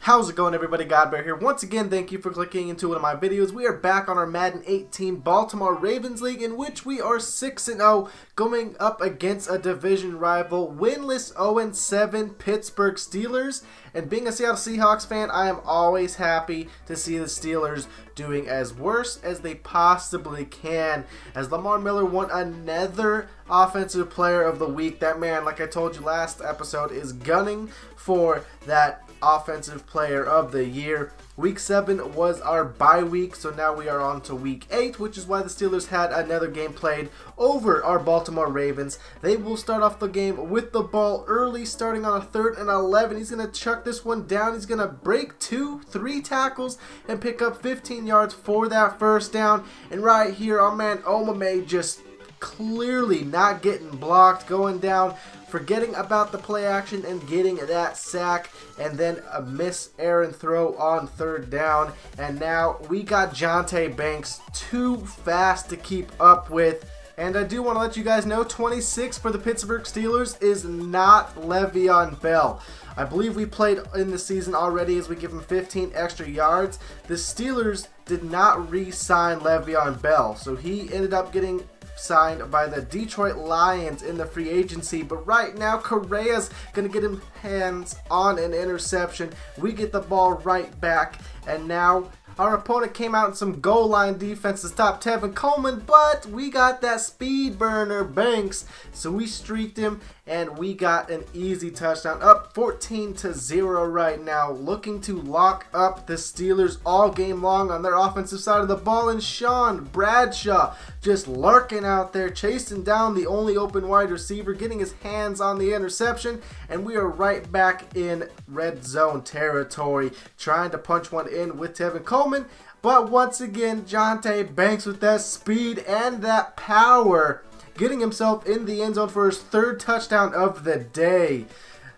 How's it going, everybody? GodBaer here. Once again, thank you for clicking into one of my videos. We are back on our Madden 18 Baltimore Ravens League, in which we are 6-0, going up against a division rival, winless 0-7 Pittsburgh Steelers. And being a Seattle Seahawks fan, I am always happy to see the Steelers doing as worse as they possibly can. As Lamar Miller won another Offensive Player of the Week. That man, like I told you last episode, is gunning for that Offensive Player of the Year. Week 7 was our bye week, so now we are on to week 8, which is why the Steelers had another game played over our Baltimore Ravens. They will start off the game with the ball early, starting on a 3rd and 11. He's going to chuck this one down. He's going to break 3 tackles and pick up 15 yards for that first down. And right here, our man Omame just clearly not getting blocked, going down, forgetting about the play action and getting that sack, and then a miss errant throw on 3rd down. And now we got Jonte Banks too fast to keep up with. And I do want to let you guys know, 26 for the Pittsburgh Steelers is not Le'Veon Bell. I believe we played in the season already as we give him 15 extra yards. The Steelers did not re-sign Le'Veon Bell, so he ended up getting signed by the Detroit Lions in the free agency. But right now, Correa's going to get him hands on an interception. We get the ball right back, and now our opponent came out in some goal line defense to stop Tevin Coleman, but we got that speed burner Banks, so we streaked him and we got an easy touchdown, up 14-0 right now, looking to lock up the Steelers all game long on their offensive side of the ball. And Sean Bradshaw just lurking out there, chasing down the only open wide receiver, getting his hands on the interception, and we are right back in red zone territory, trying to punch one in with Tevin Coleman. But once again, Jonte Banks with that speed and that power, getting himself in the end zone for his 3rd touchdown of the day.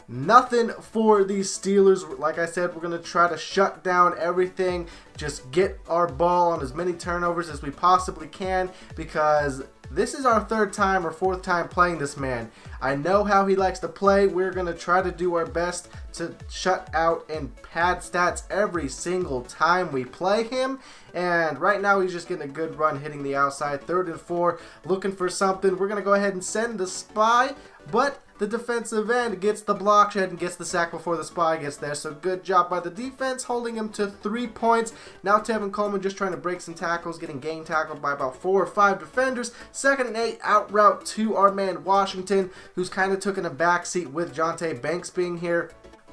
Nothing for these Steelers. Like I said, we're going to try to shut down everything. Just get our ball on as many turnovers as we possibly can, because this is our 3rd time or 4th time playing this man. I know how he likes to play. We're going to try to do our best to shut out and pad stats every single time we play him. And right now he's just getting a good run, hitting the outside. 3rd and 4, looking for something. We're going to go ahead and send the spy, but the defensive end gets the block shed and gets the sack before the spy gets there. So good job by the defense, holding him to 3 points. Now Tevin Coleman just trying to break some tackles, getting gang tackled by about 4 or 5 defenders. 2nd and 8, out route to our man Washington, who's kind of taking a backseat with Jonte Banks being here.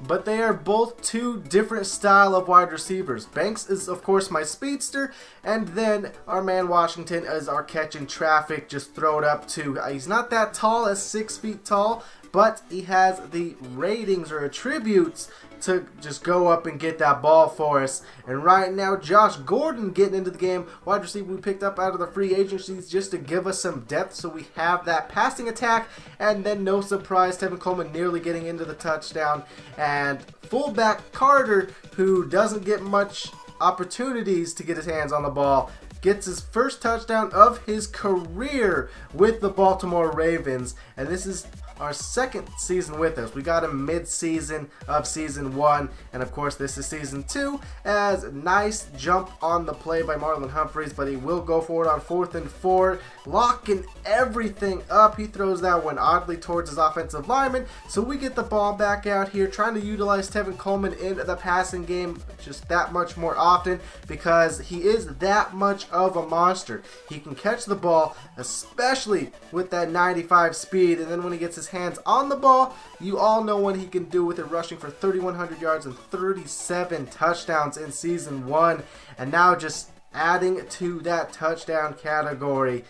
But they are both 2 different style of wide receivers. Banks is, of course, my speedster, and then our man Washington is our catching traffic, just throw it up to. He's not that tall, as 6 feet tall, but he has the ratings or attributes to just go up and get that ball for us. And right now, Josh Gordon getting into the game, wide receiver we picked up out of the free agencies just to give us some depth so we have that passing attack. And then, no surprise, Tevin Coleman nearly getting into the touchdown. And fullback Carter, who doesn't get much opportunities to get his hands on the ball, gets his 1st touchdown of his career with the Baltimore Ravens. And this is our 2nd season with us. We got him mid-season of season 1, and of course this is season 2. As nice jump on the play by Marlon Humphreys, but he will go for it on 4th and 4, locking everything up. He throws that one oddly towards his offensive lineman, so we get the ball back out here, trying to utilize Tevin Coleman in the passing game just that much more often, because he is that much of a monster. He can catch the ball, especially with that 95 speed, and then when he gets his hands on the ball, you all know what he can do with it, rushing for 3,100 yards and 37 touchdowns in season 1, and now just adding to that touchdown category.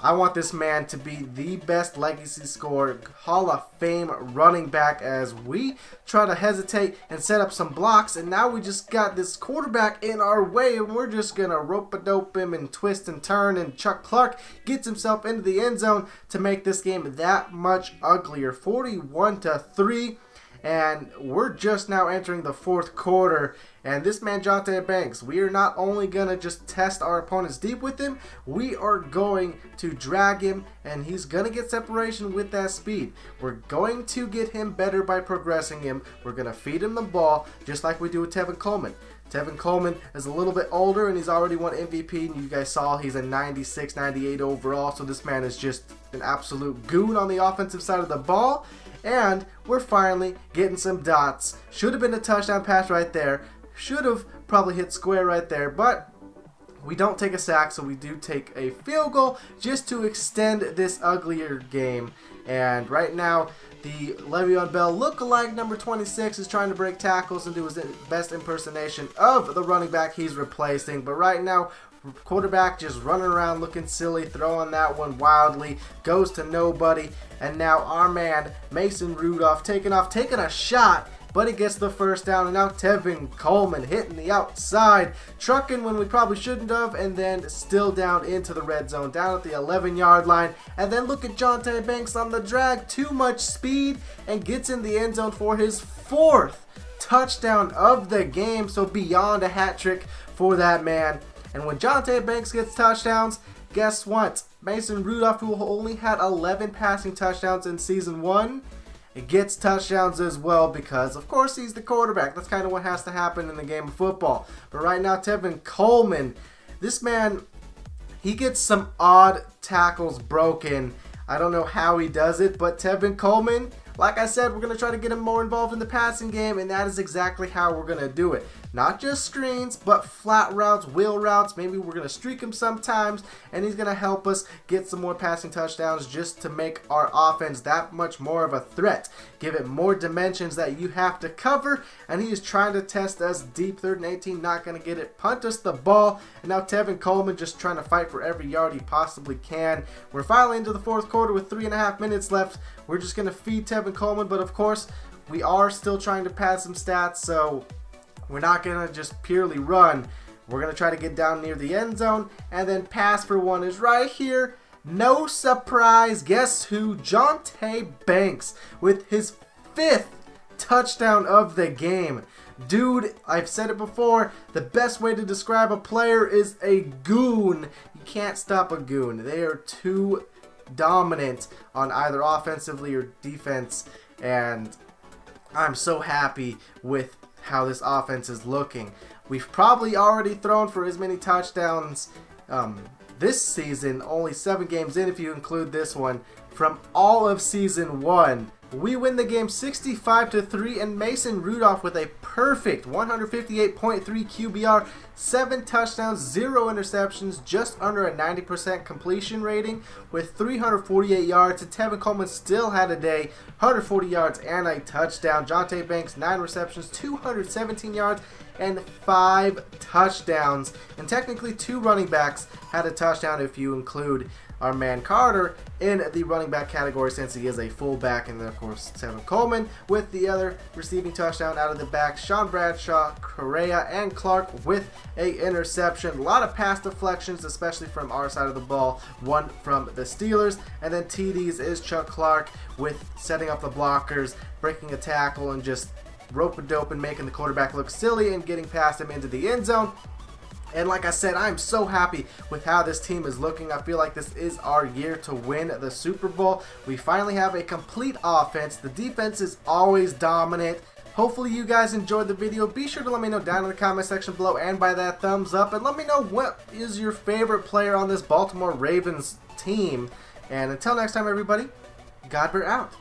I want this man to be the best legacy scorer, Hall of Fame running back, as we try to hesitate and set up some blocks. And now we just got this quarterback in our way, and we're just going to rope-a-dope him and twist and turn. And Chuck Clark gets himself into the end zone to make this game that much uglier, 41-3. and we're just now entering the fourth quarter. And this man, GodBaer Banks, we are not only going to just test our opponents deep with him, we are going to drag him, and he's going to get separation with that speed. We're going to get him better by progressing him. We're going to feed him the ball, just like we do with Tevin Coleman. Tevin Coleman is a little bit older, and he's already won MVP, and you guys saw he's a 96, 98 overall, so this man is just an absolute goon on the offensive side of the ball. And we're finally getting some dots. Should have been a touchdown pass right there. Should have probably hit square right there, but we don't take a sack, so we do take a field goal just to extend this uglier game. And right now, the Le'Veon Bell lookalike number 26 is trying to break tackles and do his best impersonation of the running back he's replacing. But right now, quarterback just running around looking silly, throwing that one wildly, goes to nobody. And now our man, Mason Rudolph, taking a shot, but he gets the first down. And now Tevin Coleman hitting the outside, trucking when we probably shouldn't have, and then still down into the red zone, down at the 11-yard line. And then look at GodBaer Banks on the drag, too much speed, and gets in the end zone for his fourth touchdown of the game. So beyond a hat trick for that man. And when GodBaer Banks gets touchdowns, guess what? Mason Rudolph, who only had 11 passing touchdowns in season 1, it gets touchdowns as well because, of course, he's the quarterback. That's kind of what has to happen in the game of football. But right now, Tevin Coleman, this man, he gets some odd tackles broken. I don't know how he does it, but Tevin Coleman, like I said, we're going to try to get him more involved in the passing game, and that is exactly how we're going to do it. Not just screens, but flat routes, wheel routes. Maybe we're going to streak him sometimes, and he's going to help us get some more passing touchdowns just to make our offense that much more of a threat. Give it more dimensions that you have to cover, and he is trying to test us deep. 3rd and 18, not going to get it. Punt us the ball, and now Tevin Coleman just trying to fight for every yard he possibly can. We're finally into the fourth quarter with 3.5 minutes left. We're just going to feed Tevin Coleman, but of course, we are still trying to pad some stats, so we're not going to just purely run. We're going to try to get down near the end zone, and then pass for one is right here. No surprise. Guess who? GodBaer Banks with his 5th touchdown of the game. Dude, I've said it before, the best way to describe a player is a goon. You can't stop a goon. They are too dominant on either offensively or defense, and I'm so happy with how this offense is looking. We've probably already thrown for as many touchdowns this season, only 7 games in if you include this one, from all of season 1. We win the game 65-3, and Mason Rudolph with a perfect 158.3 QBR, 7 touchdowns, 0 interceptions, just under a 90% completion rating with 348 yards. And Tevin Coleman still had a day, 140 yards and a touchdown. GodBaer Banks, 9 receptions, 217 yards, and 5 touchdowns. And technically 2 running backs had a touchdown if you include our man Carter in the running back category, since he is a fullback. And then of course Tevin Coleman with the other receiving touchdown out of the back. Sean Bradshaw, Correa, and Clark with a interception. A lot of pass deflections, especially from our side of the ball, 1 from the Steelers. And then TDs is Chuck Clark with setting up the blockers, breaking a tackle, and just rope-a-dope and making the quarterback look silly and getting past him into the end zone. And like I said, I'm so happy with how this team is looking. I feel like this is our year to win the Super Bowl. We finally have a complete offense. The defense is always dominant. Hopefully you guys enjoyed the video. Be sure to let me know down in the comment section below and by that thumbs up. And let me know what is your favorite player on this Baltimore Ravens team. And until next time, everybody, GodBaer out.